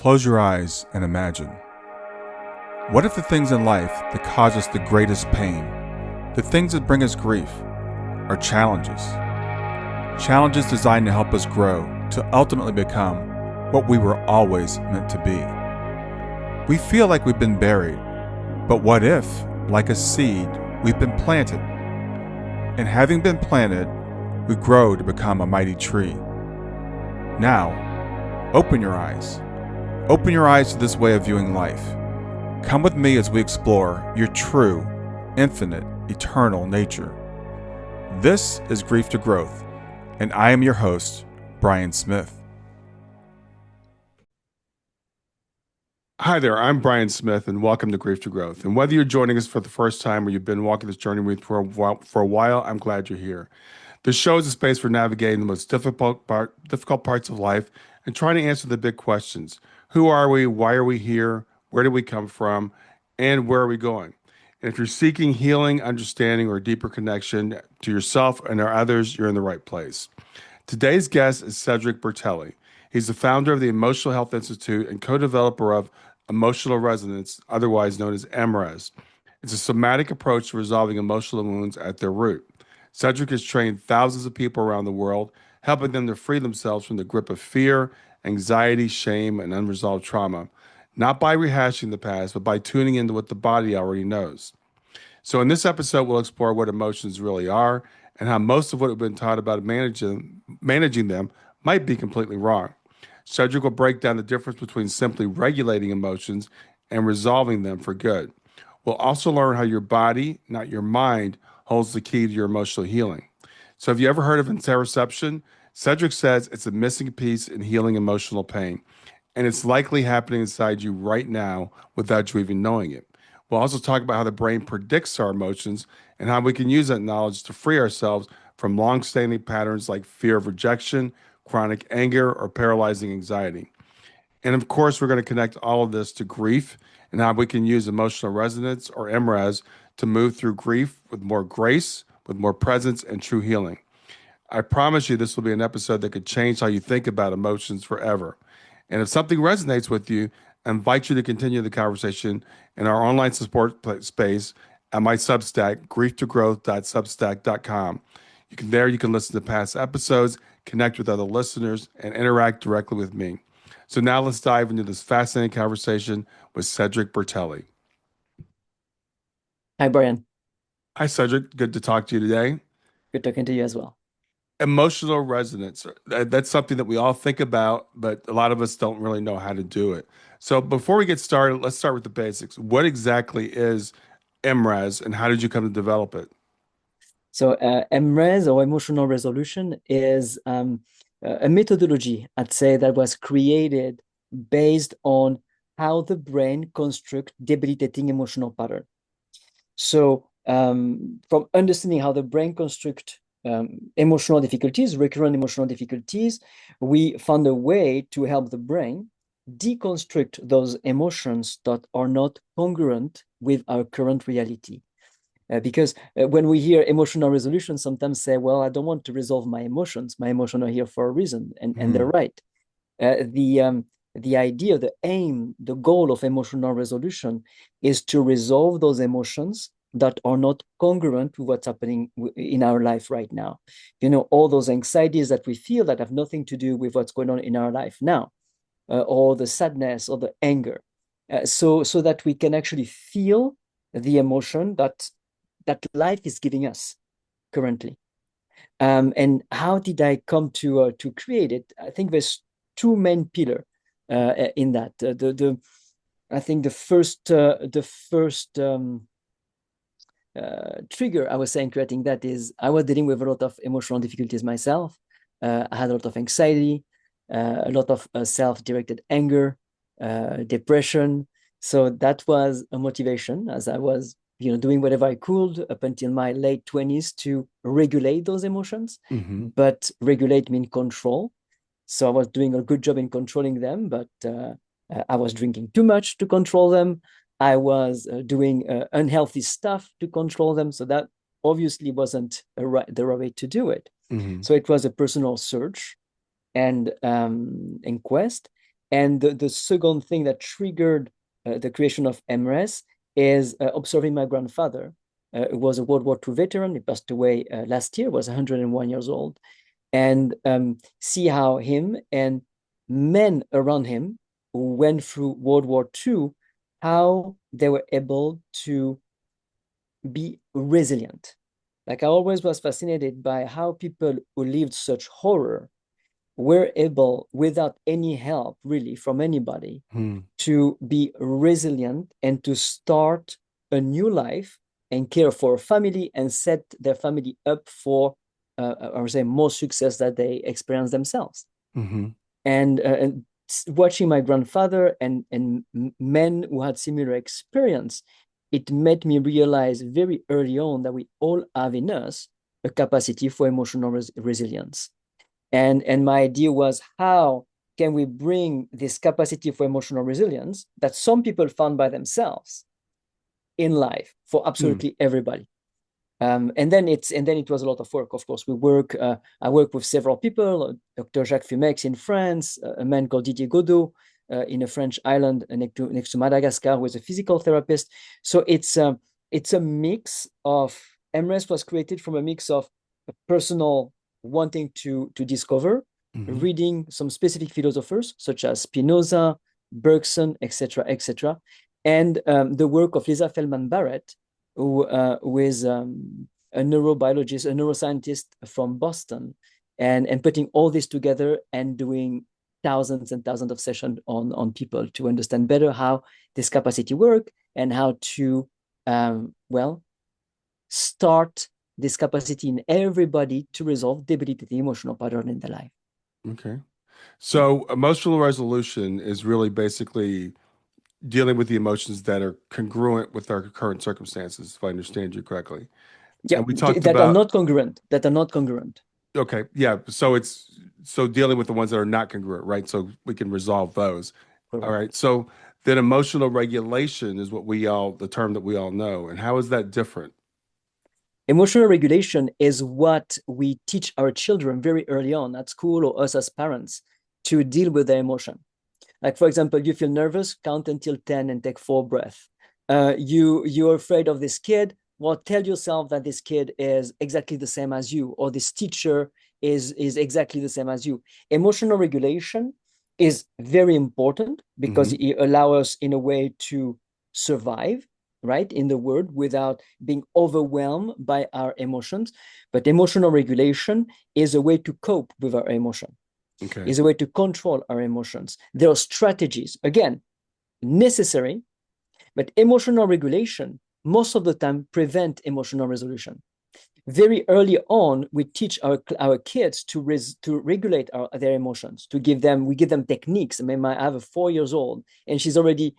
Close your eyes and imagine. What if the things in life that cause us the greatest pain, the things that bring us grief, are challenges? Challenges designed to help us grow, to ultimately become what we were always meant to be. We feel like we've been buried, but what if, like a seed, we've been planted? And having been planted, we grow to become a mighty tree. Now, open your eyes. Open your eyes to this way of viewing life. Come with me as we explore your true, infinite, eternal nature. This is Grief to Growth, and I am your host, Brian Smith. Hi there, I'm Brian Smith, and welcome to Grief to Growth. And whether you're joining us for the first time or you've been walking this journey with for a while, I'm glad you're here. This show is a space for navigating the most difficult parts of life and trying to answer the big questions. Who are we? Why are we here? Where did we come from? And where are we going? And if you're seeking healing, understanding, or deeper connection to yourself and our others, you're in the right place. Today's guest is Cedric Bertelli. He's the founder of the Emotional Health Institute and co-developer of Emotional Resonance, otherwise known as EmRes. It's a somatic approach to resolving emotional wounds at their root. Cedric has trained thousands of people around the world, helping them to free themselves from the grip of fear, anxiety, shame, and unresolved trauma, not by rehashing the past, but by tuning into what the body already knows. So in this episode, we'll explore what emotions really are and how most of what we've been taught about managing them might be completely wrong. Cedric will break down the difference between simply regulating emotions and resolving them for good. We'll also learn how your body, not your mind, holds the key to your emotional healing. So have you ever heard of Interoception? Cedric says it's a missing piece in healing emotional pain, and it's likely happening inside you right now without you even knowing it. We'll also talk about how the brain predicts our emotions and how we can use that knowledge to free ourselves from long-standing patterns like fear of rejection, chronic anger, or paralyzing anxiety. And of course, we're going to connect all of this to grief and how we can use emotional resonance, or EmRes, to move through grief with more grace, with more presence, and true healing. I promise you this will be an episode that could change how you think about emotions forever. And if something resonates with you, I invite you to continue the conversation in our online support space at my Substack, grieftogrowth.substack.com. You can listen to past episodes, connect with other listeners, and interact directly with me. So now let's dive into this fascinating conversation with Cedric Bertelli. Hi, Brian. Hi, Cedric. Good to talk to you today. Good talking to you as well. Emotional resonance. That's something that we all think about, but a lot of us don't really know how to do it. So before we get started, let's start with the basics. What exactly is EmRes and how did you come to develop it? So EmRes, or emotional resolution, is a methodology, I'd say, that was created based on how the brain constructs debilitating emotional pattern. So from understanding how the brain constructs emotional difficulties, recurrent emotional difficulties, we found a way to help the brain deconstruct those emotions that are not congruent with our current reality. Because when we hear emotional resolution, sometimes say, well, I don't want to resolve my emotions. My emotions are here for a reason, and they're right. The idea, the aim, the goal of emotional resolution is to resolve those emotions that are not congruent with what's happening in our life right now. You know, all those anxieties that we feel that have nothing to do with what's going on in our life now, or the sadness or the anger, so that we can actually feel the emotion that life is giving us currently. And how did I come to create it? I think there's two main pillars in that. I think the first trigger I was saying creating that is I was dealing with a lot of emotional difficulties myself. I had a lot of anxiety, a lot of self-directed anger, depression. So that was a motivation as I was doing whatever I could up until my late 20s to regulate those emotions. Mm-hmm. But regulate means control. So I was doing a good job in controlling them, but I was drinking too much to control them. I was doing unhealthy stuff to control them. So that obviously wasn't the right way to do it. Mm-hmm. So it was a personal search and quest. And the second thing that triggered the creation of EmRes is observing my grandfather, who was a World War II veteran. He passed away last year, was 101 years old, and see how him and men around him who went through World War II, how they were able to be resilient. Like I always was fascinated by how people who lived such horror were able, without any help really from anybody, Hmm. to be resilient and to start a new life and care for a family and set their family up for, I would say, more success that they experience themselves. Hmm. And watching my grandfather and men who had similar experience, it made me realize very early on that we all have in us a capacity for emotional resilience. And my idea was, how can we bring this capacity for emotional resilience that some people found by themselves in life for Hmm. absolutely everybody? And then it was a lot of work. Of course, I work with several people, Dr. Jacques Fumex in France, a man called Didier Godot in a French island next to Madagascar, who is a physical therapist. So it's a mix of, EmRes was created from a mix of a personal wanting to discover, Hmm. reading some specific philosophers such as Spinoza, Bergson, etc., and the work of Lisa Feldman Barrett, who is a neurobiologist, a neuroscientist from Boston, and putting all this together and doing thousands and thousands of sessions on people to understand better how this capacity work and how to well start this capacity in everybody to resolve debilitating emotional pattern in their life. Okay. Yeah. So emotional resolution is really basically dealing with the emotions that are congruent with our current circumstances, if I understand you correctly. Yeah, And we talked that are about, not congruent, that are not congruent. okay, yeah. So it's so dealing with the ones that are not congruent, right? So we can resolve those. All Correct. right. So then emotional regulation is the term that we all know. And how is that different? Emotional regulation is what we teach our children very early on at school or us as parents to deal with their emotion. Like, for example, you feel nervous, count until 10 and take 4 breaths. You're afraid of this kid. Well, tell yourself that this kid is exactly the same as you, or this teacher is exactly the same as you. Emotional regulation is very important because Hmm. it allows us in a way to survive, right, in the world without being overwhelmed by our emotions. But emotional regulation is a way to cope with our emotion, Okay. is a way to control our emotions. There are strategies, again, necessary, but emotional regulation most of the time prevent emotional resolution. Very early on, we teach our kids to regulate their emotions, we give them techniques. I mean, I have a 4 years old and she's already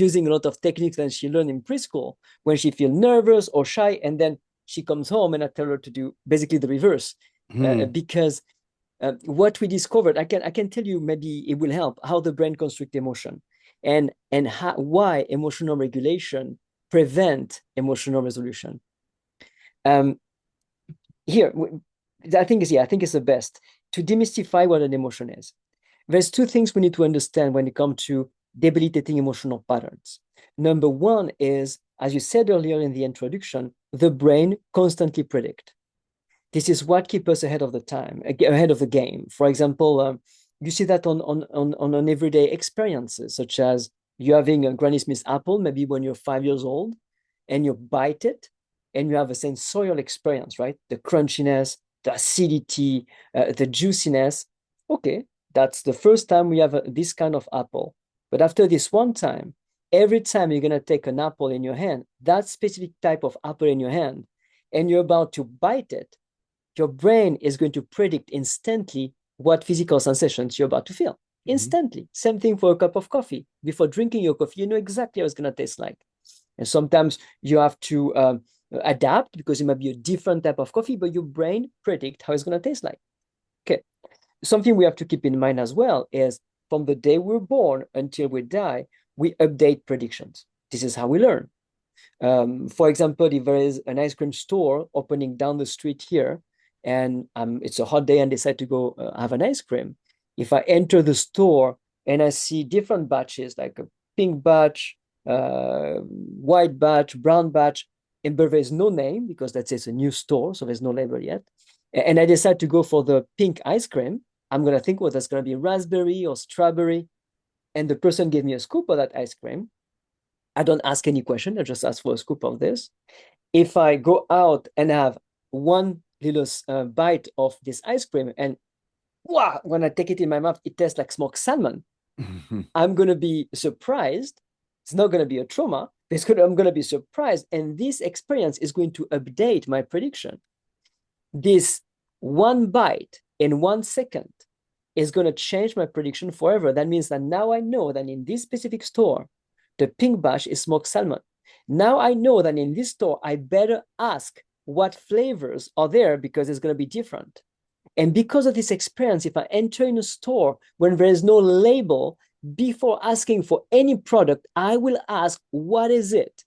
using a lot of techniques that she learned in preschool when she feels nervous or shy. And then she comes home and I tell her to do basically the reverse, Hmm. because what we discovered, I can tell you, maybe it will help, how the brain constructs emotion and why emotional regulation prevent emotional resolution. Um, here, I think it's the best to demystify what an emotion is. There's two things we need to understand when it comes to debilitating emotional patterns. Number one is, as you said earlier in the introduction, the brain constantly predicts. This is what keeps us ahead of the time, ahead of the game. For example, you see that on everyday experiences, such as you having a Granny Smith apple, maybe when you're 5 years old, and you bite it, and you have a sensorial experience, right? The crunchiness, the acidity, the juiciness. Okay, that's the first time we have this kind of apple. But after this one time, every time you're gonna take an apple in your hand, that specific type of apple in your hand, and you're about to bite it, your brain is going to predict instantly what physical sensations you're about to feel. Hmm. Instantly. Same thing for a cup of coffee. Before drinking your coffee, you know exactly how it's going to taste like. And sometimes you have to adapt because it might be a different type of coffee, but your brain predict how it's going to taste like. Okay. Something we have to keep in mind as well is, from the day we're born until we die, we update predictions. This is how we learn. For example, if there is an ice cream store opening down the street here, and it's a hot day and decide to go have an ice cream, if I enter the store and I see different batches, like a pink batch, white batch, brown batch, but there's no name because that's it's a new store, so there's no label yet. And I decide to go for the pink ice cream. I'm gonna think, well, that's gonna be raspberry or strawberry, and the person gave me a scoop of that ice cream. I don't ask any question. I just ask for a scoop of this. If I go out and have one little bite of this ice cream, and wow, when I take it in my mouth, it tastes like smoked salmon, I'm going to be surprised. It's not going to be a trauma. I'm going to be surprised. And this experience is going to update my prediction. This one bite in 1 second is going to change my prediction forever. That means that now I know that in this specific store, the pink batch is smoked salmon. Now I know that in this store, I better ask what flavors are there because it's going to be different. And because of this experience, if I enter in a store when there is no label, before asking for any product, I will ask, what is it?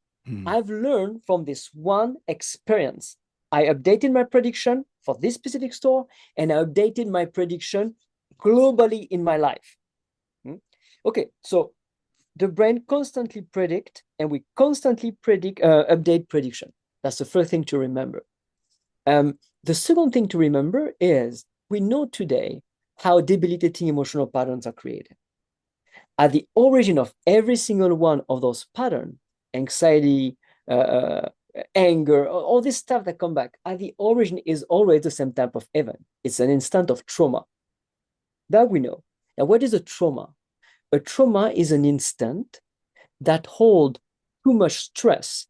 I've learned from this one experience. I updated my prediction for this specific store, and I updated my prediction globally in my life. Okay, so the brain constantly predict, and we constantly update prediction. That's the first thing to remember. The second thing to remember is we know today how debilitating emotional patterns are created. At the origin of every single one of those patterns, anxiety, anger, all this stuff that come back, at the origin is always the same type of event. It's an instant of trauma. That we know. Now, what is a trauma? A trauma is an instant that holds too much stress,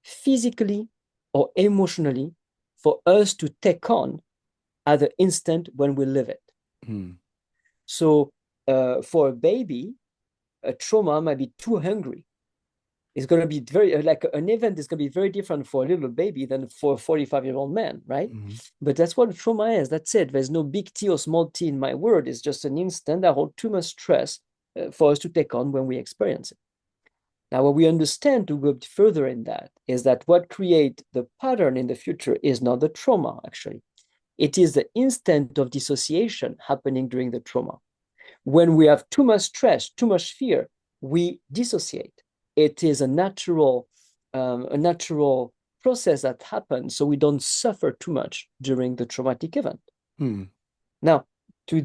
physically or emotionally, for us to take on at the instant when we live it. So for a baby, a trauma might be too hungry. It's going to be very, like an event is going to be very different for a little baby than for a 45-year-old man, right? But that's what a trauma is. That's it. There's no big T or small t in my word. It's just an instant that holds too much stress for us to take on when we experience it. Now, what we understand to go further in that is that what creates the pattern in the future is not the trauma, actually. It is the instant of dissociation happening during the trauma. When we have too much stress, too much fear, we dissociate. It is a natural process that happens so we don't suffer too much during the traumatic event. Now, we're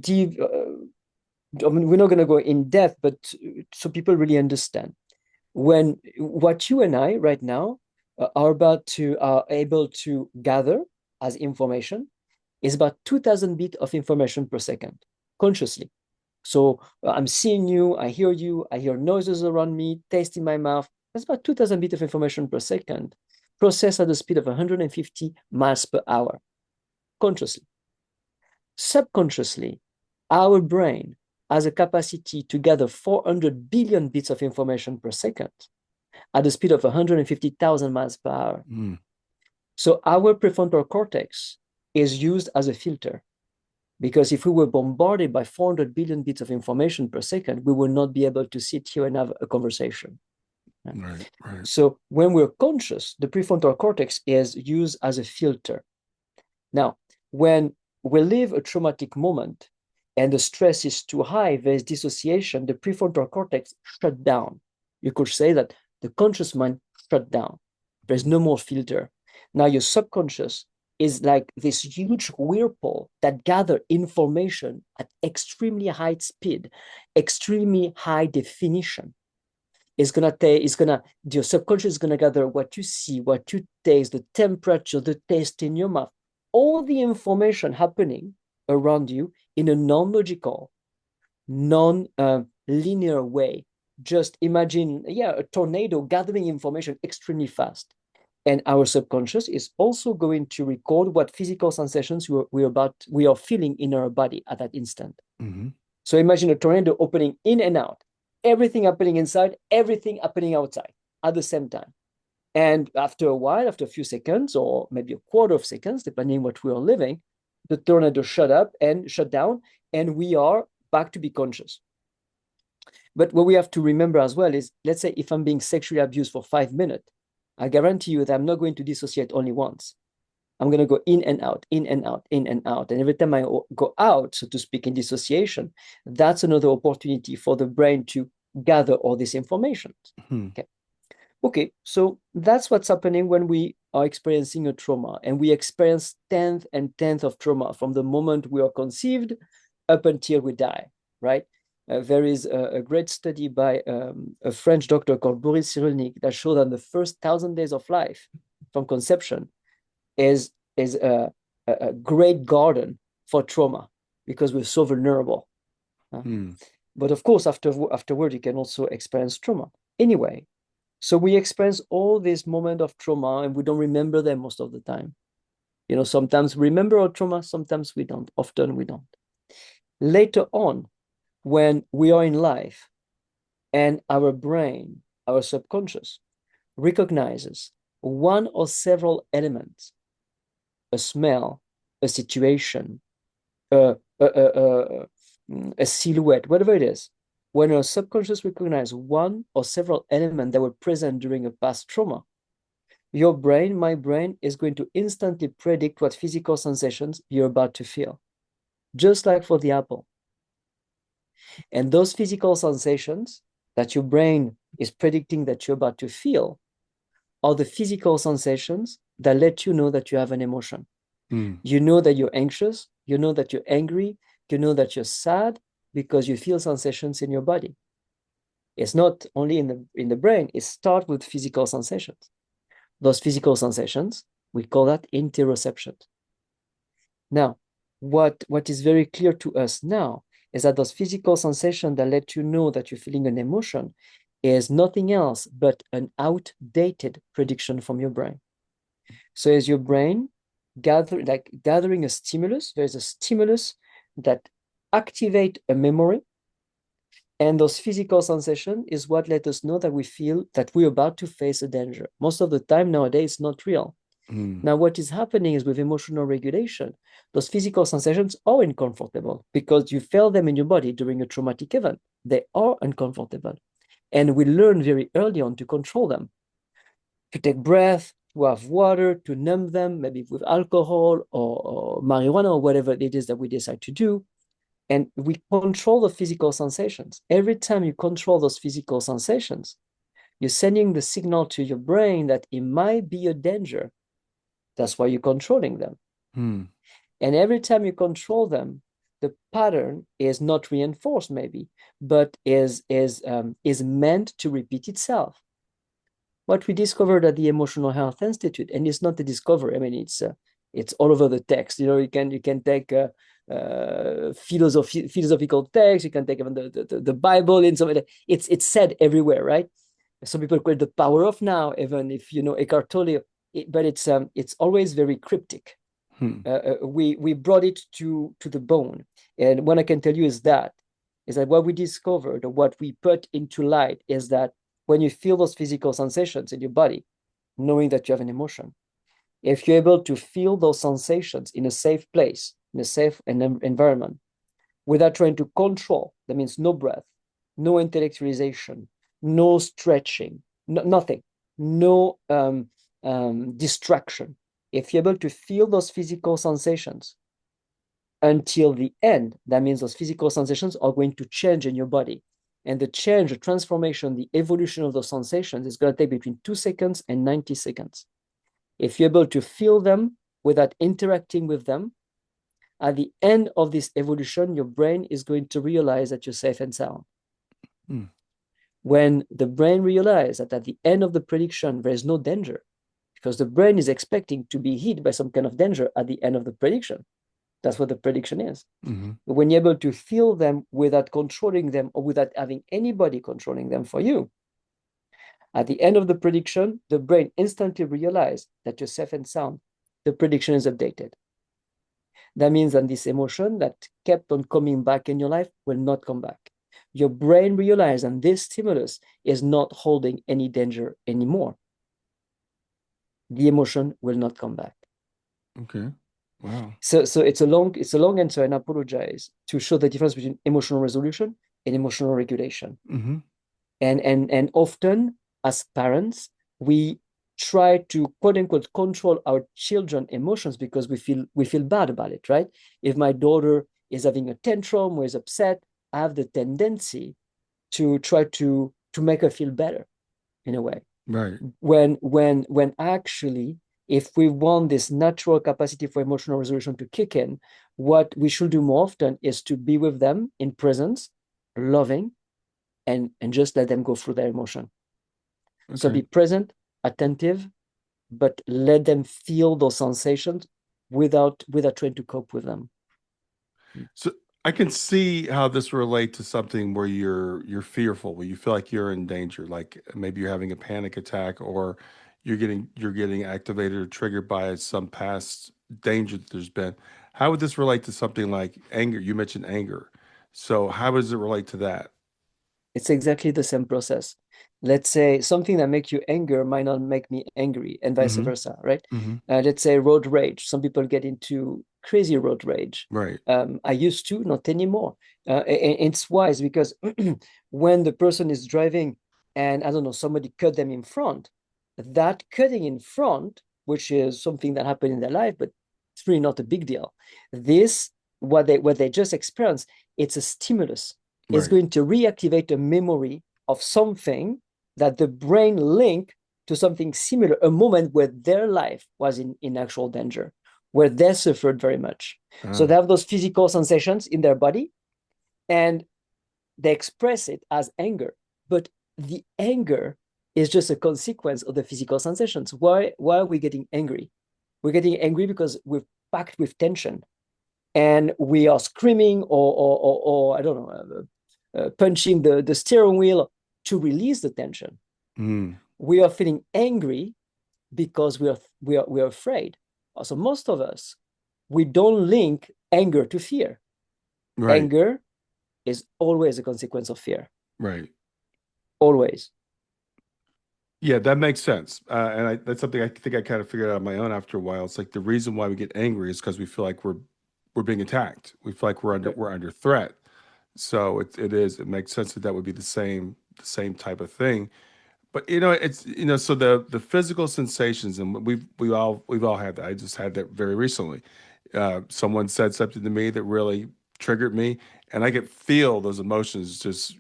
not going to go in depth, but so people really understand. When what you and I right now are able to gather as information is about 2,000 bits of information per second, consciously. So I'm seeing you, I hear noises around me, taste in my mouth. That's about 2,000 bits of information per second, processed at the speed of 150 miles per hour, consciously. Subconsciously, our brain has a capacity to gather 400 billion bits of information per second at the speed of 150,000 miles per hour. So our prefrontal cortex is used as a filter, because if we were bombarded by 400 billion bits of information per second, we will not be able to sit here and have a conversation. Right. So when we're conscious, the prefrontal cortex is used as a filter. Now, when we live a traumatic moment and the stress is too high, there's dissociation, the prefrontal cortex shut down. You could say that the conscious mind shut down. There's no more filter. Now your subconscious is like this huge whirlpool that gather information at extremely high speed, extremely high definition. Your subconscious is gonna gather what you see, what you taste, the temperature, the taste in your mouth, all the information happening around you in a non-logical, non-linear way. Just imagine, a tornado gathering information extremely fast. And our subconscious is also going to record what physical sensations we are feeling in our body at that instant. So imagine a tornado opening in and out, everything happening inside, everything happening outside at the same time. And after a while, after a few seconds, or maybe a quarter of seconds, depending on what we are living, the tornado shut down, and we are back to be conscious. But what we have to remember as well is, let's say if I'm being sexually abused for 5 minutes, I guarantee you that I'm not going to dissociate only once. I'm going to go in and out, in and out, in and out. And every time I go out, so to speak, in dissociation, that's another opportunity for the brain to gather all this information. Okay. Okay, so that's what's happening when we are experiencing a trauma, and we experience tenth of trauma from the moment we are conceived up until we die, right? There is a great study by a French doctor called Boris Cyrulnik that showed that the first 1,000 days of life from conception is a great garden for trauma because we're so vulnerable. But of course, afterward, you can also experience trauma. Anyway, so we experience all these moments of trauma and we don't remember them most of the time. You know, sometimes we remember our trauma, sometimes we don't. Often we don't. Later on, when we are in life and our brain, our subconscious, recognizes one or several elements, a smell, a situation, a silhouette, whatever it is, when our subconscious recognizes one or several elements that were present during a past trauma, your brain, my brain, is going to instantly predict what physical sensations you're about to feel, just like for the apple. And those physical sensations that your brain is predicting that you're about to feel are the physical sensations that let you know that you have an emotion. You know that you're anxious, you know that you're angry, you know that you're sad, because you feel sensations in your body. It's not only in the brain, it starts with physical sensations. Those physical sensations, we call that interoception. Now, what is very clear to us now is that those physical sensations that let you know that you're feeling an emotion is nothing else but an outdated prediction from your brain. So as your brain gathering a stimulus, there's a stimulus that activate a memory, and those physical sensations is what let us know that we feel that we're about to face a danger. Most of the time nowadays, it's not real. Now, what is happening is with emotional regulation, those physical sensations are uncomfortable because you felt them in your body during a traumatic event. They are uncomfortable. And we learn very early on to control them, to take breath, to have water, to numb them, maybe with alcohol or marijuana or whatever it is that we decide to do. And we control the physical sensations. Every time you control those physical sensations, you're sending the signal to your brain that it might be a danger. That's why you're controlling them. And every time you control them, the pattern is not reinforced, maybe, but is meant to repeat itself. What we discovered at the Emotional Health Institute, and it's not a discovery. I mean, it's all over the text. You know, you can take philosophical text. You can take even the Bible in some. It's said everywhere, right? Some people call it the power of now, even if you know Eckhart Tolle. But it's always very cryptic. We brought it to the bone, and what I can tell you is that what we discovered, or what we put into light, is that when you feel those physical sensations in your body, knowing that you have an emotion, if you're able to feel those sensations in a safe place, in a safe environment, without trying to control, that means no breath, no intellectualization, no stretching, nothing, no distraction. If you're able to feel those physical sensations until the end, that means those physical sensations are going to change in your body. And the change, the transformation, the evolution of those sensations is going to take between 2 seconds and 90 seconds. If you're able to feel them without interacting with them, at the end of this evolution, your brain is going to realize that you're safe and sound. When the brain realizes that at the end of the prediction, there is no danger, because the brain is expecting to be hit by some kind of danger at the end of the prediction. That's what the prediction is. But when you're able to feel them without controlling them, or without having anybody controlling them for you, at the end of the prediction, the brain instantly realizes that you're safe and sound. The prediction is updated. That means that this emotion that kept on coming back in your life will not come back. Your brain realizes that this stimulus is not holding any danger anymore. The emotion will not come back. Okay. Wow. So it's a long answer, and I apologize, to show the difference between emotional resolution and emotional regulation. And often as parents, we try to quote unquote control our children emotions because we feel bad about it, right? If my daughter is having a tantrum or is upset, I have the tendency to try to make her feel better in a way. Right. When actually, if we want this natural capacity for emotional resolution to kick in, what we should do more often is to be with them in presence, loving, and just let them go through their emotion. So Okay. be present, attentive, but let them feel those sensations without trying to cope with them. So I can see how this relate to something where you're fearful, where you feel like you're in danger, like maybe you're having a panic attack or you're getting activated or triggered by some past danger that there's been. How would this relate to something like anger? You mentioned anger. So how does it relate to that? It's exactly the same process. Let's say something that makes you anger might not make me angry, and vice Mm-hmm. versa, right? Mm-hmm. Let's say road rage. Some people get into crazy road rage. Right. I used to, not anymore. It's wise because when the person is driving and I don't know, somebody cut them in front, that cutting in front, which is something that happened in their life, but it's really not a big deal. This, what they just experienced, it's a stimulus. Is Right. going to reactivate a memory of something that the brain linked to something similar, a moment where their life was in actual danger, where they suffered very much. So Ah, they have those physical sensations in their body and they express it as anger. But the anger is just a consequence of the physical sensations. Why are we getting angry? We're getting angry because we're packed with tension and we are screaming or I don't know, punching the steering wheel to release the tension. mm, We are feeling angry because we are afraid. So most of us, we don't link anger to fear. right. Anger is always a consequence of fear. Right. Always. Yeah, that makes sense. That's something I think I kind of figured out on my own after a while. It's like the reason why we get angry is because we feel like we're being attacked. We feel like Okay. we're under threat. So it makes sense that that would be the same type of thing. But it's so the physical sensations and we've all had that. I just had that very recently. Someone said something to me that really triggered me, and I could feel those emotions just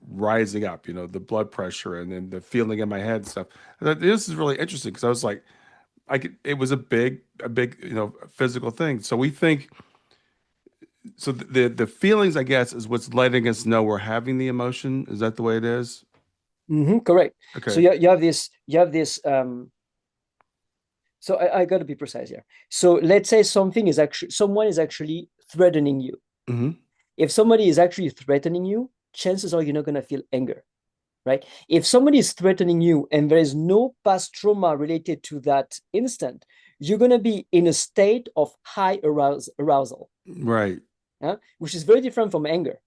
rising up. The blood pressure and then the feeling in my head and stuff. And this is really interesting because I was like, it was a big physical thing. So we think so the feelings I guess is what's letting us know we're having the emotion. Is that the way it is? Correct. So Okay. you have this. So I got to be precise here. So let's say someone is actually threatening you. Hmm. If somebody is actually threatening you, chances are you're not going to feel anger, right? If somebody is threatening you and there is no past trauma related to that instant, you're going to be in a state of high arousal, Right. which is very different from anger.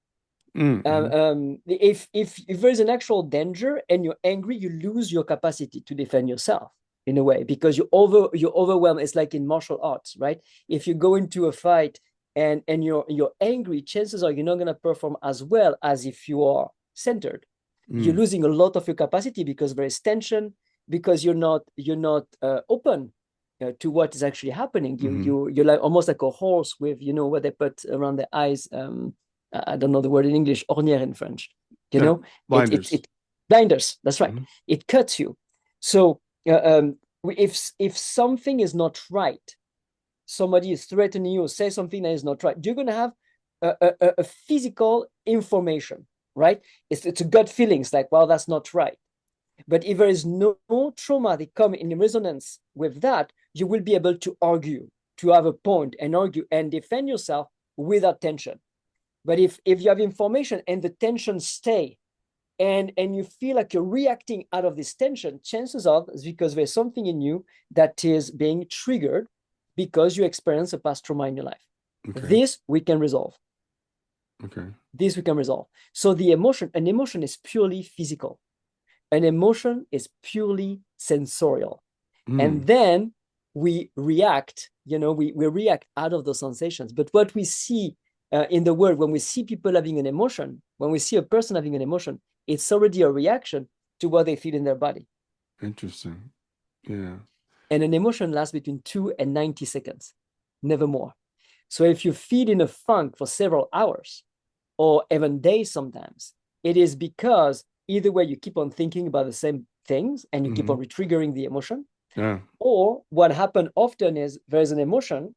Mm-hmm. If there is an actual danger and you're angry, you lose your capacity to defend yourself in a way because you're overwhelmed. It's like in martial arts, right? If you go into a fight and you're angry, chances are you're not going to perform as well as if you are centered. You're Mm. losing a lot of your capacity because there is tension, because you're not open to what is actually happening. Mm-hmm. You're like almost like a horse with what they put around their eyes. I don't know the word in English, ornière in French. You Yeah. know, it it Blinders. it blinders. That's right. Hmm. It cuts you. So if something is not right, somebody is threatening you or say something that is not right, you're gonna have a physical information, right? It's a gut feeling. It's like, well, that's not right. But if there is no trauma that come in resonance with that, you will be able to argue, to have a point and argue and defend yourself without tension. But if you have information and the tension stay and you feel like you're reacting out of this tension, chances are it's because there's something in you that is being triggered because you experience a past trauma in your life. Okay. This we can resolve. Okay. This we can resolve. So an emotion is purely physical. An emotion is purely sensorial. And Mm. then we react, we react out of those sensations. But what we see in the world, when we see people having an emotion, when we see a person having an emotion, it's already a reaction to what they feel in their body. Interesting. Yeah. And an emotion lasts between 2 and 90 seconds, never more. So if you feed in a funk for several hours or even days sometimes, it is because either way you keep on thinking about the same things and you keep Mm-hmm. on retriggering the emotion, Yeah. or what happens often is there's an emotion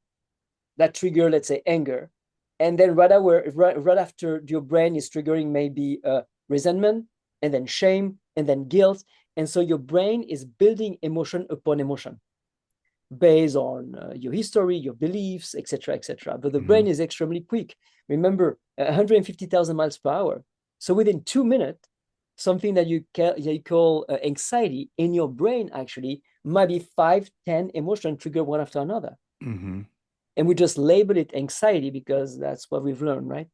that trigger, let's say, anger, and then right after your brain is triggering maybe resentment, and then shame, and then guilt, and so your brain is building emotion upon emotion based on your history, your beliefs, etc., etc. But the Mm-hmm. brain is extremely quick. Remember, 150,000 miles per hour. So within 2 minutes, something that you call anxiety in your brain actually might be 5, 10 emotions triggered one after another. Mm-hmm. And we just label it anxiety because that's what we've learned, right?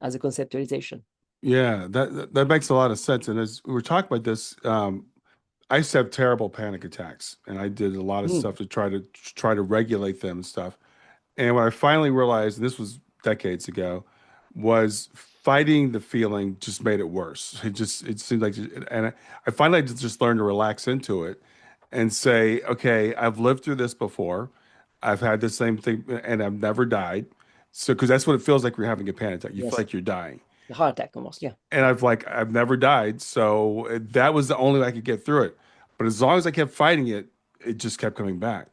As a conceptualization. Yeah, that makes a lot of sense. And as we were talking about this, I used to have terrible panic attacks, and I did a lot of Mm, stuff to try to regulate them and stuff. And what I finally realized, and this was decades ago, was fighting the feeling just made it worse. It seemed like, and I finally just learned to relax into it and say, okay, I've lived through this before. I've had the same thing, and I've never died. So, because that's what it feels like when you're having a panic attack. You feel yes. like you're dying. The heart attack almost, yeah. And I've never died, so that was the only way I could get through it. But as long as I kept fighting it, it just kept coming back.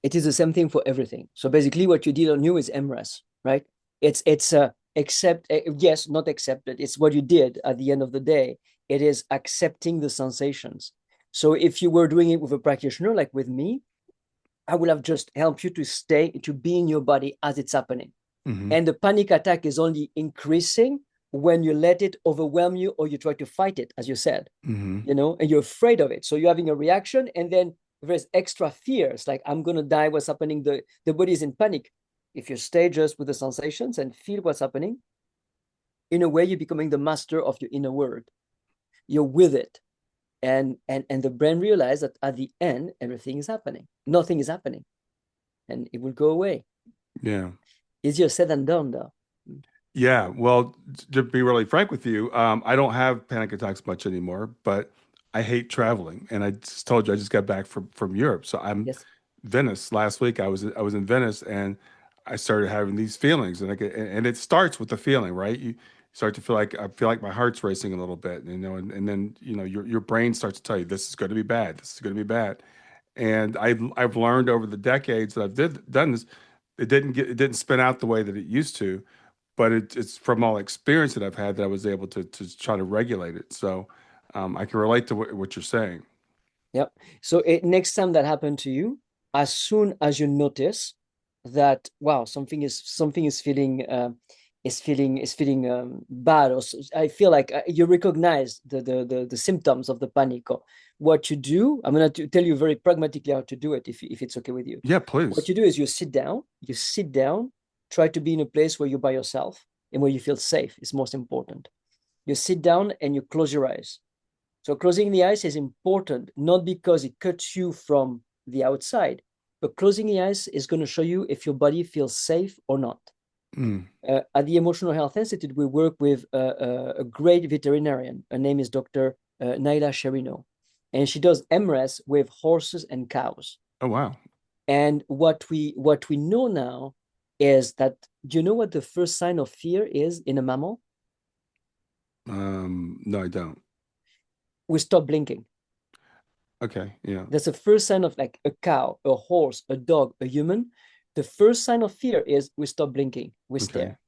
It is the same thing for everything. So basically what you did on you is EmRes, right? It's accept, yes, not accepted. It's what you did at the end of the day. It is accepting the sensations. So if you were doing it with a practitioner like with me, I would have just helped you to be in your body as it's happening. Hmm. And the panic attack is only increasing when you let it overwhelm you or you try to fight it, as you said, Hmm. and you're afraid of it. So you're having a reaction, and then there's extra fears like, I'm going to die, what's happening? The body is in panic. If you stay just with the sensations and feel what's happening, in a way, you're becoming the master of your inner world. You're with it. And the brain realizes that at the end, everything is happening. Nothing is happening. And it will go away. Yeah. Easier said than done, though. Yeah, well, to be really frank with you, I don't have panic attacks much anymore, but I hate traveling. And I just told you I just got back from Europe. So I'm Yes. Venice last week. I was in Venice and I started having these feelings and it starts with the feeling, right? You start to feel like I feel like my heart's racing a little bit, and then, your brain starts to tell you this is going to be bad. This is going to be bad. And I've learned over the decades that done this, it didn't spin out the way that it used to, but it's from all experience that I've had that I was able to try to regulate it. So I can relate to what you're saying. Yep. So next time that happened to you, as soon as you notice that, wow, something is feeling bad, or I feel like you recognize the symptoms of the panic, or what you do. I'm gonna tell you very pragmatically how to do it, if it's okay with you. Yeah, What please. you do is you sit down, try to be in a place where you're by yourself and where you feel safe. It's most important. You sit down and you close your eyes. So closing the eyes is important, not because it cuts you from the outside, but closing the eyes is going to show you if your body feels safe or not. Mm. At the Emotional Health Institute, we work with a great veterinarian. Her name is Dr. Naila Sherino, and she does EmRes with horses and cows. Oh wow. And what we know now is that, do you know what the first sign of fear is in a mammal? No, I don't. We stop blinking. Okay. Yeah. That's the first sign of, like, a cow, a horse, a dog, a human. The first sign of fear is we stop blinking, we Okay. stare.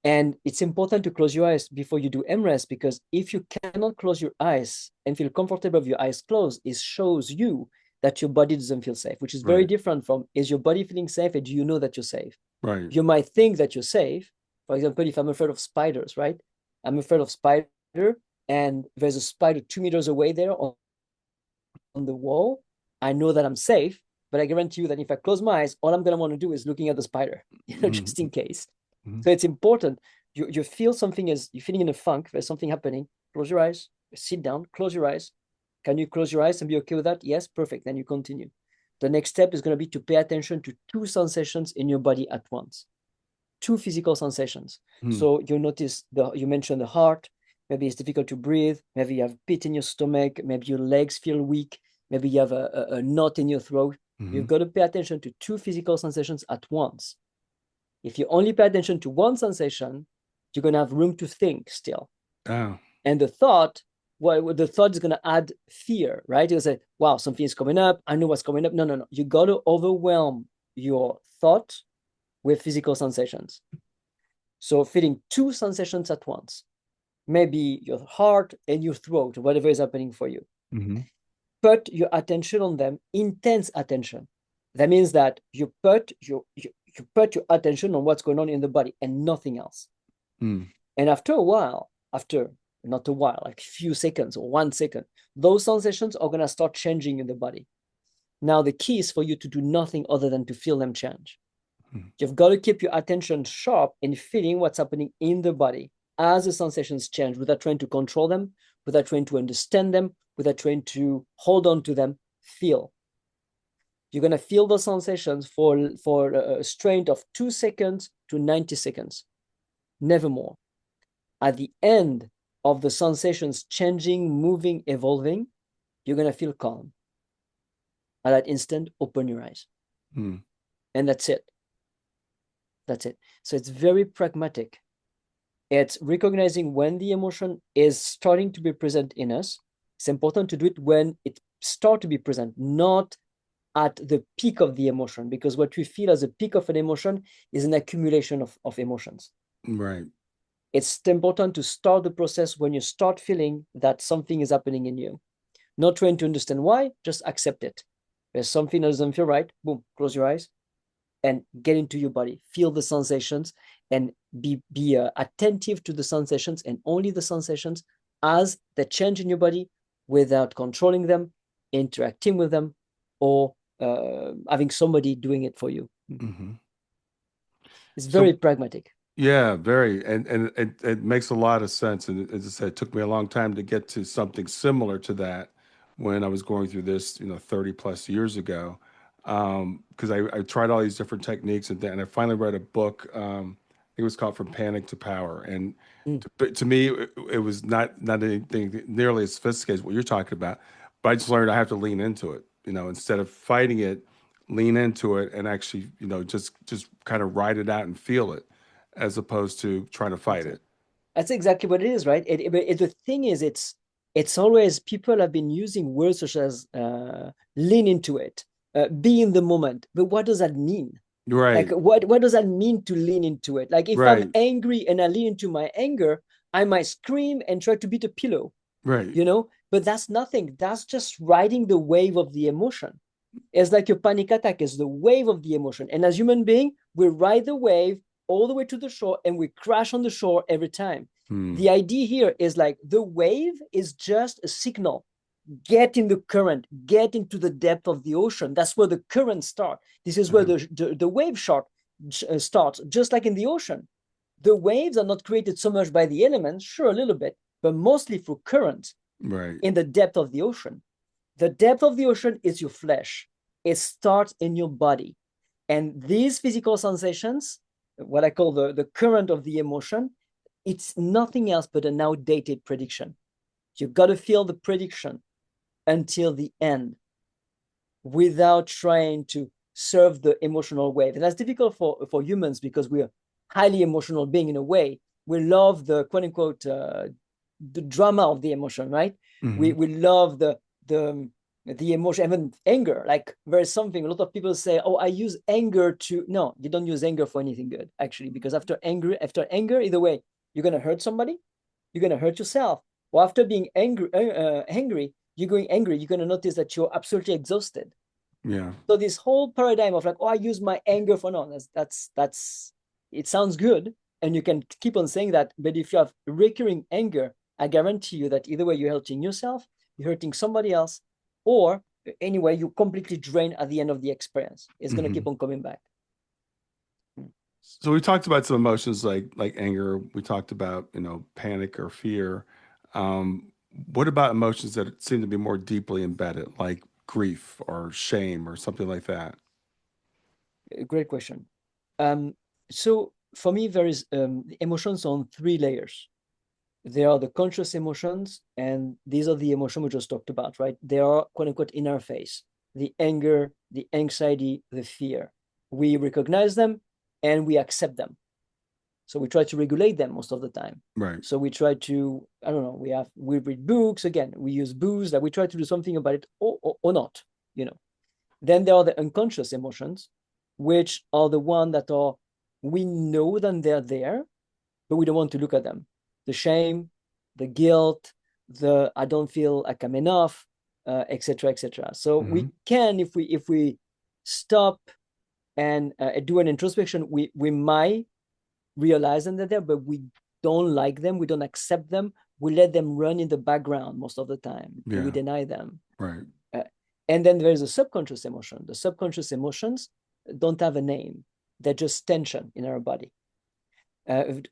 And it's important to close your eyes before you do EmRes, because if you cannot close your eyes and feel comfortable with your eyes closed, it shows you that your body doesn't feel safe, which is very Right. different from, is your body feeling safe and do you know that you're safe? Right. You might think that you're safe. For example, if I'm afraid of spiders, right? I'm afraid of spider, and there's a spider 2 meters away there on the wall. I know that I'm safe, but I guarantee you that if I close my eyes, all I'm gonna want to do is looking at the spider, just Hmm. in case. Hmm. So it's important. You feel something, is you're feeling in a funk, there's something happening. Close your eyes, sit down, close your eyes. Can you close your eyes and be okay with that? Yes, perfect. Then you continue. The next step is going to be to pay attention to two sensations in your body at once, two physical sensations. Hmm. So you notice you mentioned the heart. Maybe it's difficult to breathe. Maybe you have pit in your stomach. Maybe your legs feel weak. Maybe you have a knot in your throat. Hmm. You've got to pay attention to two physical sensations at once. If you only pay attention to one sensation, you're going to have room to think still. Oh. And the thought, well, the thought is going to add fear, right? You'll say, wow, something is coming up. I know what's coming up. No, no, no. You got to overwhelm your thought with physical sensations. So feeling two sensations at once, maybe your heart and your throat, whatever is happening for you. Hmm. Put your attention on them, intense attention. That means that you put your attention on what's going on in the body and nothing else. Mm. And after a while, after not a while, like a few seconds or 1 second, those sensations are going to start changing in the body. Now, the key is for you to do nothing other than to feel them change. Mm. You've got to keep your attention sharp in feeling what's happening in the body as the sensations change without trying to control them, without trying to understand them, without trying to hold on to them. Feel. You're going to feel the sensations for a strain of 2 seconds to 90 seconds, never more. At the end of the sensations changing, moving, evolving, you're going to feel calm. At that instant, open your eyes. Mm. And that's it. That's it. So it's very pragmatic. It's recognizing when the emotion is starting to be present in us. It's important to do it when it starts to be present, not at the peak of the emotion, because what we feel as a peak of an emotion is an accumulation of emotions. Right. It's important to start the process when you start feeling that something is happening in you. Not trying to understand why, just accept it. There's something that doesn't feel right, boom, close your eyes and get into your body. Feel the sensations and be attentive to the sensations and only the sensations as they change in your body without controlling them, interacting with them, or having somebody doing it for you. Hmm. It's very So pragmatic. yeah, very, and it makes a lot of sense. And as I said, it took me a long time to get to something similar to that when I was going through this, 30 plus years ago. Because I tried all these different techniques, and then I finally read a book. I think it was called From Panic to Power, and Mm. to me, it was not anything nearly as sophisticated as what you're talking about. But I just learned I have to lean into it. Instead of fighting it, lean into it, and actually, just kind of ride it out and feel it as opposed to trying to fight That's it. it. That's exactly what it is, right? The thing is, it's always people have been using words such as lean into it, be in the moment. But what does that mean? Like, Right, what does that mean to lean into it? Like, if I'm right, angry and I lean into my anger, I might scream and try to beat a pillow, right. But that's nothing. That's just riding the wave of the emotion. It's like a panic attack is the wave of the emotion. And as human being, we ride the wave all the way to the shore and we crash on the shore every time. Hmm. The idea here is like the wave is just a signal. Get in the current, get into the depth of the ocean. That's where the currents start. This is where Uh, the wave shark starts, just like in the ocean. The waves are not created so much by the elements, sure, a little bit, but mostly through currents right. in the depth of the ocean. The depth of the ocean is your flesh. It starts in your body. And these physical sensations, what I call the current of the emotion, it's nothing else but an outdated prediction. You've got to feel the prediction until the end without trying to serve the emotional wave. And that's difficult for humans because we're highly emotional being in a way. We love the quote unquote the drama of the emotion, right? We Hmm. we love the emotion, even anger. Like there's something a lot of people say, "Oh, I use anger to." No, you don't use anger for anything good, actually, because after anger, either way, you're gonna hurt somebody, you're gonna hurt yourself, or after being angry, you're gonna notice that you're absolutely exhausted. Yeah. So this whole paradigm of like, oh, I use my anger for no, that's it sounds good, and you can keep on saying that, but if you have recurring anger, I guarantee you that either way you're hurting yourself, you're hurting somebody else, or anyway, you completely drain at the end of the experience. It's gonna Hmm. keep on coming back. So we talked about some emotions like anger. We talked about, panic or fear. What about emotions that seem to be more deeply embedded, like grief or shame or something like that? Great question. So for me, there is emotions on three layers. There are the conscious emotions, and these are the emotions we just talked about, right? They are quote unquote in our face: the anger, the anxiety, the fear. We recognize them and we accept them. So we try to regulate them most of the time. Right. So we try to, I don't know, we read books, again, we use booze, that we try to do something about it, or not, you know. Then there are the unconscious emotions, which are the one that are, we know that they're there, but we don't want to look at them. The shame, the guilt, the I don't feel like I'm enough, etc., etc. So we can, if we stop and do an introspection, we might realize them that they're there, but we don't like them, we don't accept them, we let them run in the background most of the time, and we Yeah. deny them. Right. Uh, and then there's a subconscious emotion. The subconscious emotions don't have a name; they're just tension in our body.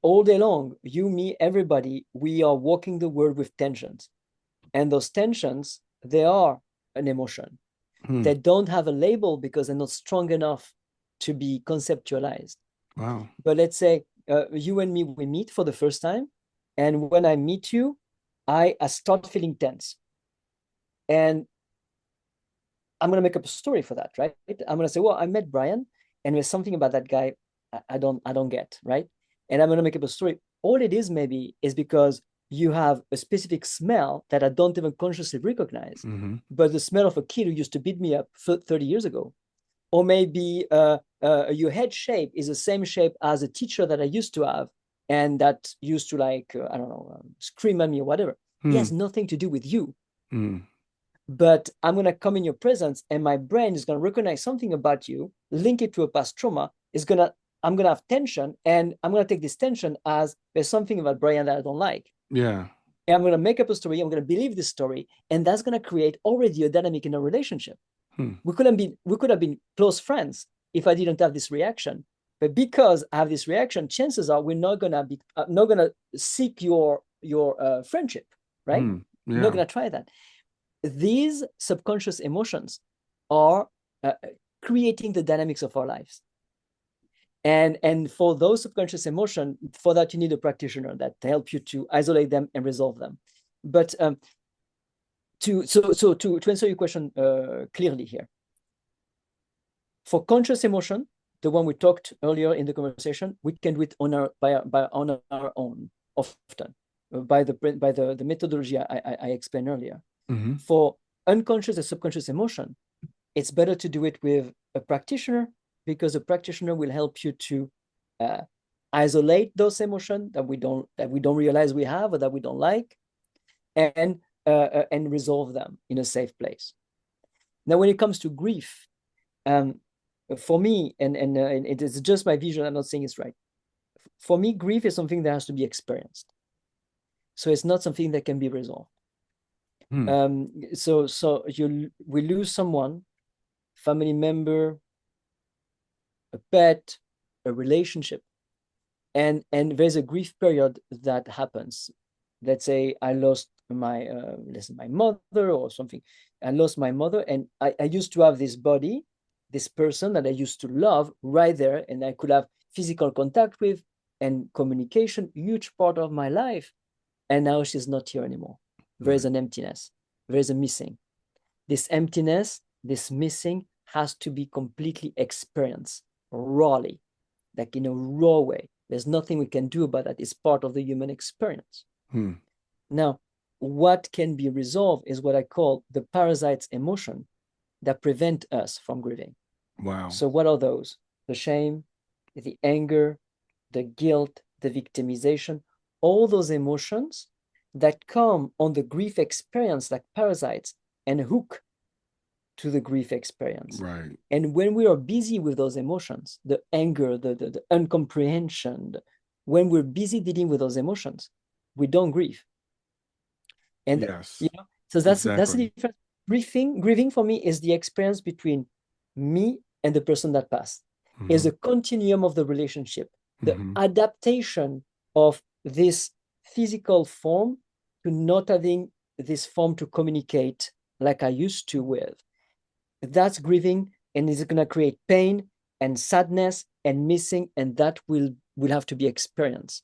All day long, you, me, everybody, we are walking the world with tensions, and those tensions, they are an emotion. They don't have a label because they're not strong enough to be conceptualized. Wow. But let's say you and me, we meet for the first time. And when I meet you, I start feeling tense. And I'm going to make up a story for that, right? I'm going to say, well, I met Brian and there's something about that guy I don't get, right? And I'm going to make up a story. All it is maybe is because you have a specific smell that I don't even consciously recognize, but the smell of a kid who used to beat me up 30 years ago. Or maybe your head shape is the same shape as a teacher that I used to have, and that used to like, I don't know, scream at me or whatever. It has nothing to do with you. But I'm going to come in your presence and my brain is going to recognize something about you, link it to a past trauma. I'm going to have tension, and I'm going to take this tension as there's something about Brian that I don't like. Yeah. And I'm going to make up a story. I'm going to believe this story. And that's going to create already a dynamic in a relationship. We could have been close friends if I didn't have this reaction. But because I have this reaction, chances are we're not gonna seek your friendship, right? Yeah. We're not gonna try that. These subconscious emotions are creating the dynamics of our lives. And for those subconscious emotions, for that you need a practitioner that help you to isolate them and resolve them. But to answer your question clearly here, for conscious emotion, the one we talked earlier in the conversation, we can do it on our own often by the methodology I explained earlier. For unconscious and subconscious emotion, it's better to do it with a practitioner, because a practitioner will help you to isolate those emotions that we don't realize we have or that we don't like, and resolve them in a safe place. Now, when it comes to grief, for me, and it is just my vision, I'm not saying it's right. For me, grief is something that has to be experienced. So it's not something that can be resolved. So we lose someone, family member, a pet, a relationship, and there's a grief period that happens. Let's say I lost my mother or something. I lost my mother, and I used to have this body, this person that I used to love right there, and I could have physical contact with and communication, huge part of my life. And now she's not here anymore. There is an emptiness. There is a missing. This emptiness, this missing has to be completely experienced rawly, like in a raw way. There's nothing we can do about that. It's part of the human experience. Now, what can be resolved is what I call the parasites emotion that prevent us from grieving. Wow. So what are those? The shame, the anger, the guilt, the victimization, all those emotions that come on the grief experience like parasites and hook to the grief experience. Right. And when we are busy with those emotions, the anger, the uncomprehension, when we're busy dealing with those emotions, we don't grieve. And yes, so that's exactly. the difference. Grieving for me is the experience between me and the person that passed. Is a continuum of the relationship, the adaptation of this physical form to not having this form to communicate like I used to with. That's grieving, and is going to create pain and sadness and missing, and that will have to be experienced.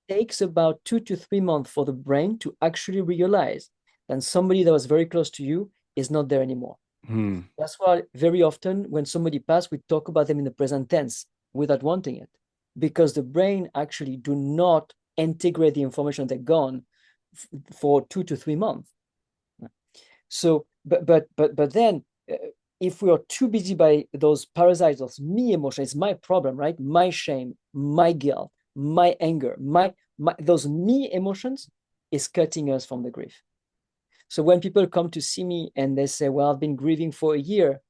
takes about 2 to 3 months for the brain to actually realize that somebody that was very close to you is not there anymore. Hmm. That's why very often when somebody passed, we talk about them in the present tense without wanting it, because the brain actually do not integrate the information they're gone for 2 to 3 months. So, but then, if we are too busy by those parasites, those me emotions, it's my problem, right? My shame, my guilt, my anger, my those me emotions is cutting us from the grief. So when people come to see me and they say, "Well, I've been grieving for a year,"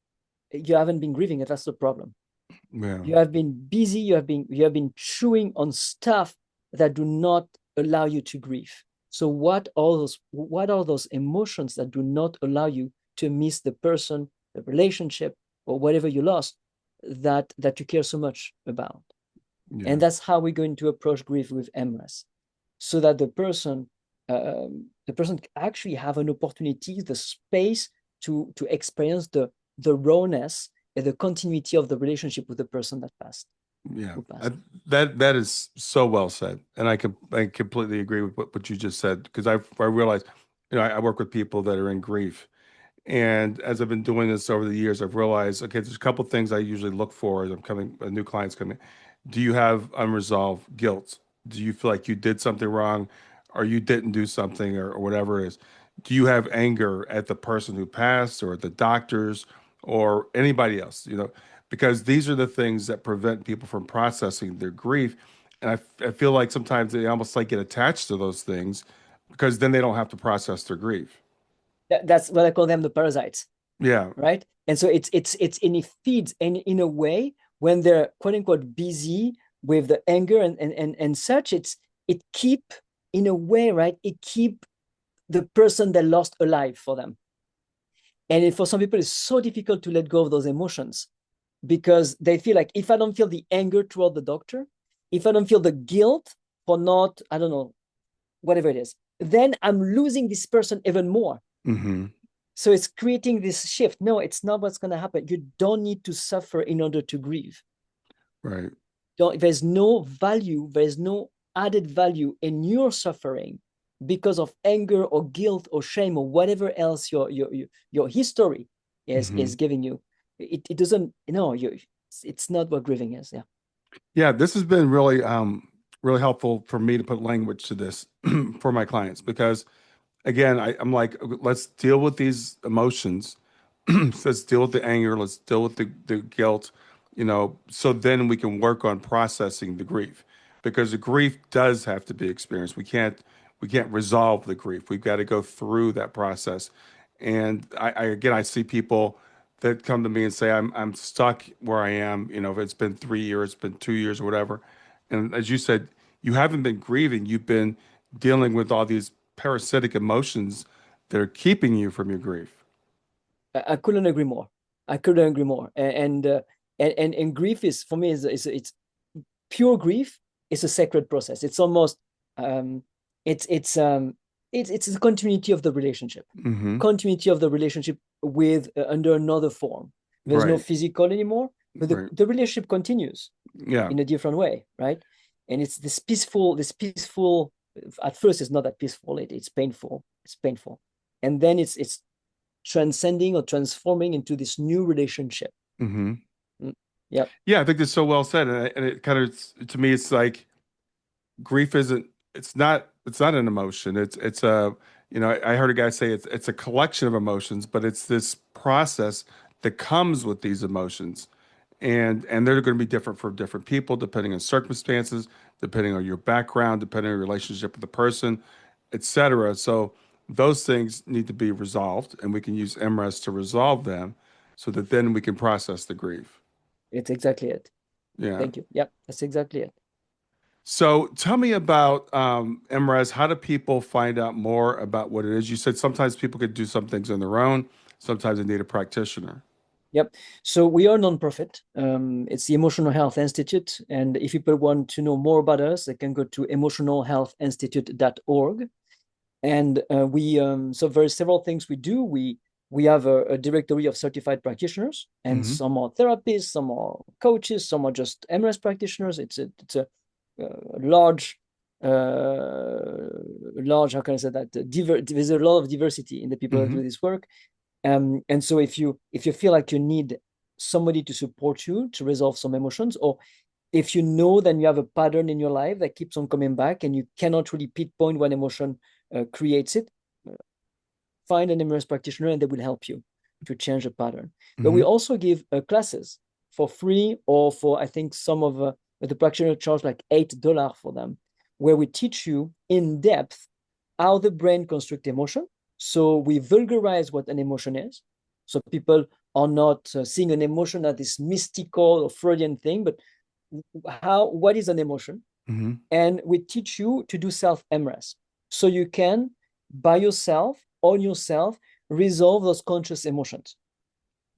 you haven't been grieving, and that's the problem. Yeah. You have been busy. You have been chewing on stuff that do not allow you to grieve. So what are those emotions that do not allow you to miss the person, the relationship, or whatever you lost that you care so much about? Yeah. And that's how we're going to approach grief with EmRes, so that the person actually have an opportunity, the space to experience the rawness and the continuity of the relationship with the person that passed, Yeah, who passed. that is so well said, and I completely agree with what you just said because I realize, I work with people that are in grief, and as I've been doing this over the years, I've realized, okay, there's a couple things I usually look for as I'm coming, new clients coming. Do you have unresolved guilt? Do you feel like you did something wrong, or you didn't do something, or whatever it is? Do you have anger at the person who passed, or the doctors, or anybody else? Because these are the things that prevent people from processing their grief. And I feel like sometimes they almost like get attached to those things because then they don't have to process their grief. That's what I call them, the parasites, Yeah. right? And so it's and it feeds, and in a way, when they're quote unquote busy with the anger and such, it keep, in a way, right? It keep the person they lost alive for them. And for some people, it's so difficult to let go of those emotions, because they feel like, if I don't feel the anger toward the doctor, if I don't feel the guilt for not, I don't know, whatever it is, then I'm losing this person even more. Hmm. So it's creating this shift. No, it's not what's going to happen. You don't need to suffer in order to grieve. Right. There's no value, there's no added value in your suffering because of anger or guilt or shame or whatever else your history is Hmm. is giving you. It doesn't, it's not what grieving is. Yeah. Yeah, this has been really really helpful for me to put language to this for my clients because again, I'm like, let's deal with these emotions. Let's deal with the anger. Let's deal with the guilt, so then we can work on processing the grief because the grief does have to be experienced. We can't resolve the grief. We've got to go through that process. And I see people that come to me and say, I'm stuck where I am. If it's been 3 years, it's been 2 years or whatever. And as you said, you haven't been grieving. You've been dealing with all these parasitic emotions that are keeping you from your grief. I couldn't agree more. I couldn't agree more. And grief is, for me, is it's pure grief is a sacred process. It's almost um, it's it's um, it's the continuity of the relationship, Hmm. continuity of the relationship with under another form. There's no Right. physical anymore, but the, Right. the relationship continues Yeah. in a different way, right? And it's this peaceful. At first, it's not that peaceful. It's painful. It's painful, and then it's transcending or transforming into this new relationship. Hmm. Mm, Yep. Yeah, I think that's so well said. And it kind of, to me, it's like grief isn't, it's not an emotion. It's a, I heard a guy say it's a collection of emotions, but it's this process that comes with these emotions. And they're going to be different for different people, depending on circumstances, depending on your background, depending on your relationship with the person, etc. So those things need to be resolved, and we can use MRES to resolve them, so that then we can process the grief. It's exactly it. Yeah. Thank you. Yep, that's exactly it. So tell me about MRES. How do people find out more about what it is? You said sometimes people could do some things on their own. Sometimes they need a practitioner. Yep. So we are a nonprofit. It's the Emotional Health Institute. And if people want to know more about us, they can go to emotionalhealthinstitute.org. And so there are several things we do. We have a directory of certified practitioners, and Hmm. some are therapists, some are coaches, some are just EmRes practitioners. It's a large large, how can I say that? There's a lot of diversity in the people that Mm-hmm. do this work. And so if you feel like you need somebody to support you to resolve some emotions, or if you know that you have a pattern in your life that keeps on coming back and you cannot really pinpoint one emotion creates it, find an EmRes practitioner and they will help you to change the pattern. But we Mm-hmm. also give classes for free, or for, I think some of the practitioners charge like $8 for them, where we teach you in depth how the brain constructs emotion. So we vulgarize what an emotion is. So people are not seeing an emotion as this mystical or Freudian thing, but what is an emotion? Mm-hmm. And we teach you to do self-EmRes. So you can, by yourself, on yourself, resolve those conscious emotions.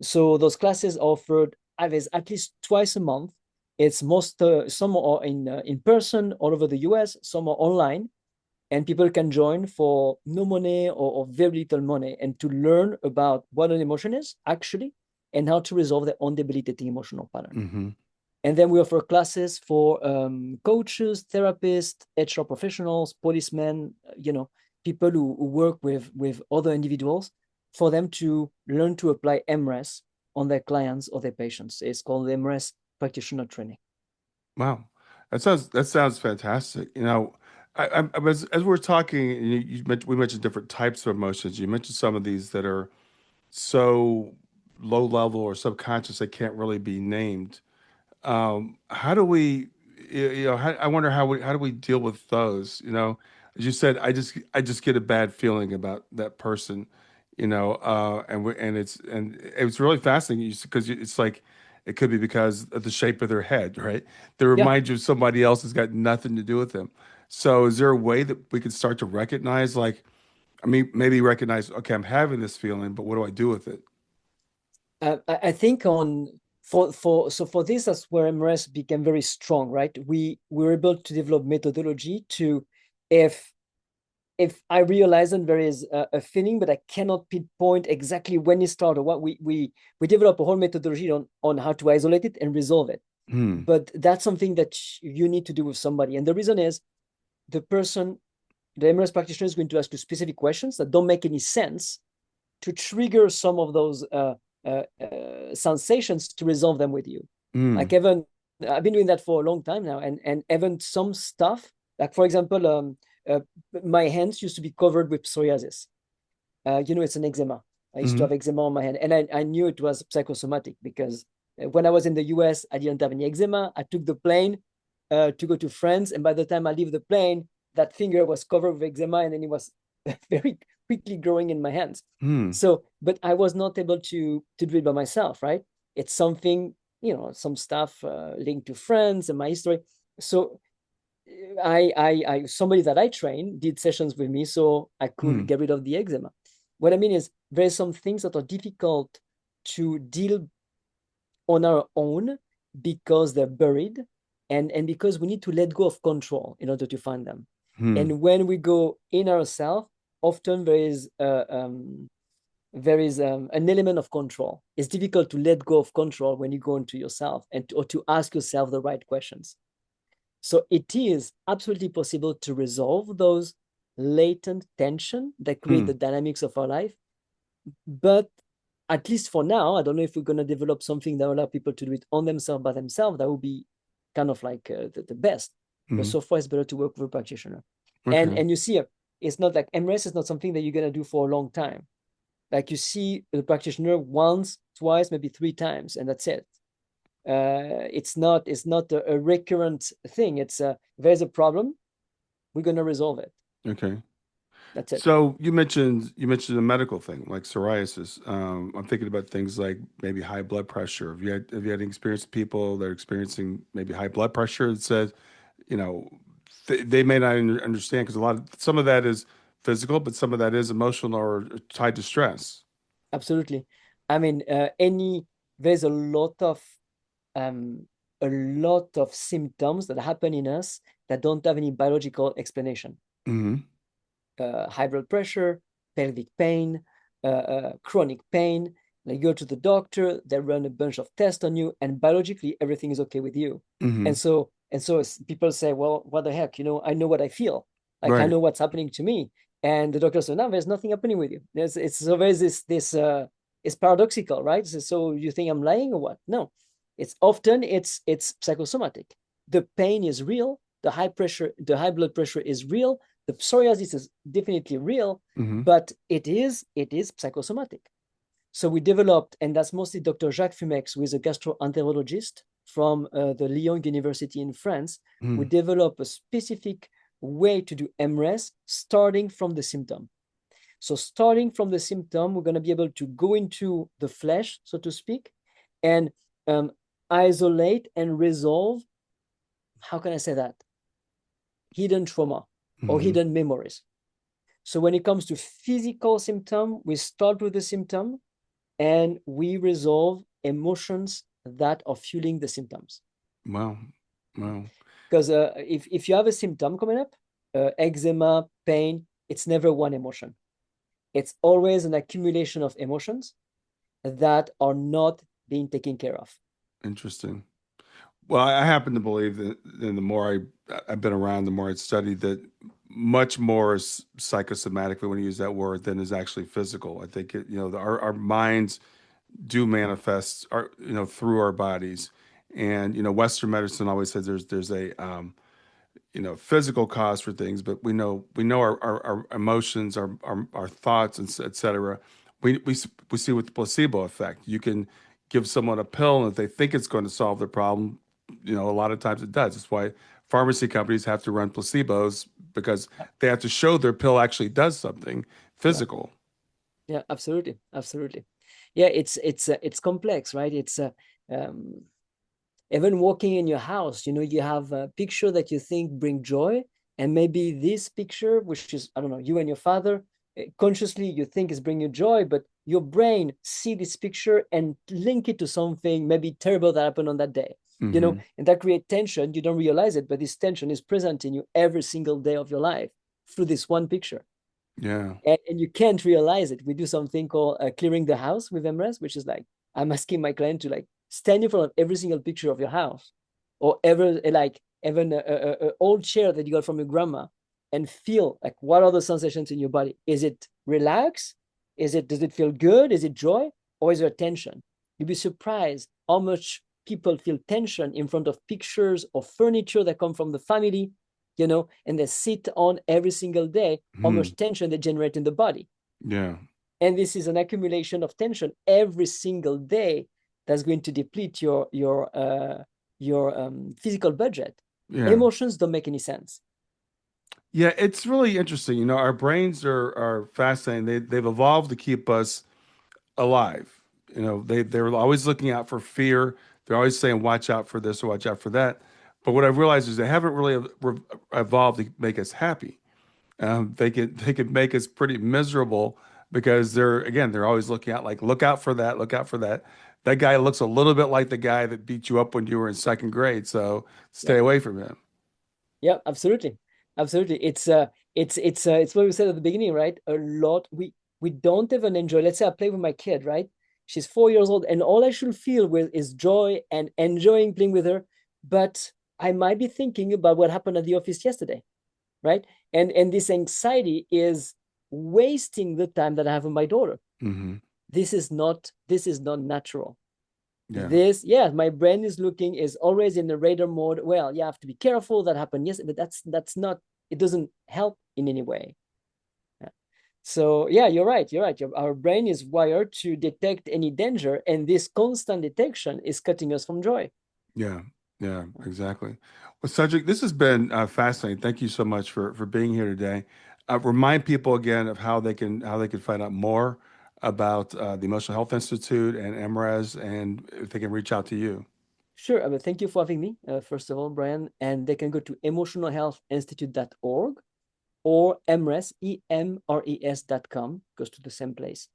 So those classes offered at least twice a month. It's some are in person all over the US, some are online, and people can join for no money, or very little money, and to learn about what an emotion is actually, and how to resolve their own debilitating emotional pattern. Mm-hmm. And then we offer classes for coaches, therapists, HR professionals, policemen, people who work with other individuals, for them to learn to apply EmRes on their clients or their patients. It's called the EmRes practitioner training. Wow, that sounds fantastic. As we're talking, we mentioned different types of emotions. You mentioned some of these that are so low level or subconscious they can't really be named. How do we, I wonder how do we deal with those? As you said, I just get a bad feeling about that person, and it's really fascinating because it's like it could be because of the shape of their head, right? They Yeah. remind you of somebody else that's got nothing to do with them. So, is there a way that we can start to recognize, like, I mean, maybe recognize, okay, I'm having this feeling, but what do I do with it? I think for this, that's where MRS became very strong, right? We were able to develop methodology to, if I realize that there is a feeling, but I cannot pinpoint exactly when it started, what we develop a whole methodology on how to isolate it and resolve it. Hmm. But that's something that you need to do with somebody. And the reason is, the person, the MRS practitioner, is going to ask you specific questions that don't make any sense, to trigger some of those sensations, to resolve them with you. Like, Hmm. even I've been doing that for a long time now, and even some stuff, like for example, uh, my hands used to be covered with psoriasis. It's an eczema. I used to Hmm. have eczema on my hand, and I knew it was psychosomatic, because when I was in the US, I didn't have any eczema. I took the plane to go to France, and by the time I leave the plane, that finger was covered with eczema, and then it was very quickly growing in my hands. Hmm. So, but I was not able to do it by myself, right? It's something, some stuff linked to friends and my history. So somebody that I trained did sessions with me, so I could Hmm. get rid of the eczema. What I mean is, there's some things that are difficult to deal on our own, because they're buried, and because we need to let go of control in order to find them. Hmm. And when we go in ourselves, often there is an element of control. It's difficult to let go of control when you go into yourself, or to ask yourself the right questions. So it is absolutely possible to resolve those latent tension that create Hmm. the dynamics of our life. But at least for now, I don't know if we're going to develop something that will allow people to do it on themselves, by themselves. That would be kind of like the best. But Hmm. so far, it's better to work with a practitioner. And Okay. and you see, it's not like MRS is not something that you're going to do for a long time. Like, you see the practitioner once, twice, maybe three times, and that's it. It's not a recurrent thing. It's there's a problem, we're going to resolve it. Okay. That's it. So you mentioned a medical thing like psoriasis. I'm thinking about things like maybe high blood pressure. Have you had any experience with people that are experiencing maybe high blood pressure that says, you know, they may not understand because some of that is physical, but some of that is emotional or tied to stress. Absolutely. I mean, there's um, a lot of symptoms that happen in us that don't have any biological explanation. Hmm. High blood pressure, pelvic pain, chronic pain. Like, you go to the doctor, they run a bunch of tests on you, and biologically everything is okay with you. Hmm. And so And so people say, well, what the heck? I know what I feel. Like I Right. know what's happening to me. And the doctor said, no, there's nothing happening with you. There's this it's paradoxical, right? So you think I'm lying or what? No, it's psychosomatic. The pain is real. The high blood pressure is real. The psoriasis is definitely real, Hmm. but it is psychosomatic. So we developed, and that's mostly Dr. Jacques Fumex, who is a gastroenterologist from the Lyon University in France. We Hmm. developed a specific way to do EmRes starting from the symptom. So starting from the symptom, we're going to be able to go into the flesh, so to speak, and um, isolate and resolve, how can I say that? Hidden trauma or Hmm. hidden memories. So when it comes to physical symptom, we start with the symptom and we resolve emotions that are fueling the symptoms. Wow. Wow. Because if you have a symptom coming up, eczema, pain, it's never one emotion. It's always an accumulation of emotions that are not being taken care of. Interesting. Well, I happen to believe that, and the more I've been around, the more I've studied that much more is psychosomatic, if we want to use that word, than is actually physical. I think our minds do manifest through our bodies, and Western medicine always says there's a physical cause for things, but we know our emotions, our thoughts, and et cetera. We see with the placebo effect. You can give someone a pill, and if they think it's going to solve their problem, a lot of times it does. That's why pharmacy companies have to run placebos because Yeah, they have to show their pill actually does something yeah, physical. yeah, absolutely, absolutely. Yeah, it's complex, right? Um, Even walking in your house, you have a picture that you think bring joy, and maybe this picture, which is, I don't know, you and your father, consciously you think is bringing you joy, but your brain see this picture and link it to something maybe terrible that happened on that day, Hmm. and that create tension. You don't realize it, but this tension is present in you every single day of your life through this one picture. Yeah. And you can't realize it. We do something called clearing the house with EmRes, which is like I'm asking my client to like stand in front of every single picture of your house, or ever like even a old chair that you got from your grandma, and feel like what are the sensations in your body. Is it relax? Does it feel good? Is it joy, or is there tension? You'd be surprised how much people feel tension in front of pictures or furniture that come from the family, and they sit on every single day, how Hmm. much tension they generate in the body. Yeah. And this is an accumulation of tension every single day that's going to deplete your physical budget. Yeah. Emotions don't make any sense. Yeah, it's really interesting. Our brains are fascinating. They've evolved to keep us alive. They're always looking out for fear. They're always saying, "Watch out for this or watch out for that." But what I've realized is they haven't really evolved to make us happy. They could make us pretty miserable because they're always looking out, like, look out for that, look out for that. That guy looks a little bit like the guy that beat you up when you were in second grade, so Yeah, stay away from him. yeah, absolutely, absolutely. It's what we said at the beginning, right? A lot we don't even enjoy. Let's say I play with my kid, right? She's 4 years old, and all I should feel with is joy and enjoying playing with her. But I might be thinking about what happened at the office yesterday, right? And this anxiety is wasting the time that I have with my daughter. Hmm. This is not natural. Yeah, Yeah, my brain is always in the radar mode. Well, you have to be careful, that happened, yes, but that's not, it doesn't help in any way. Yeah. So yeah, you're right. Our brain is wired to detect any danger, and this constant detection is cutting us from joy. yeah, yeah, exactly. Well, Cedric, this has been fascinating. Thank you so much for being here today. Remind people again of how they can find out more about the Emotional Health Institute and EmRes, and if they can reach out to you. Sure. Thank you for having me, first of all, Brian. And they can go to emotionalhealthinstitute.org or EmRes, EmRes.com, goes to the same place.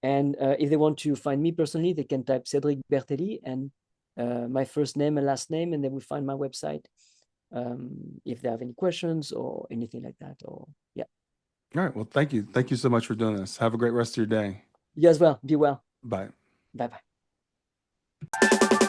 And if they want to find me personally, they can type Cedric Bertelli and my first name and last name, and they will find my website if they have any questions or anything like that. Or yeah, All right. Well, thank you. Thank you so much for doing this. Have a great rest of your day. you as well. Be well. Bye. Bye bye.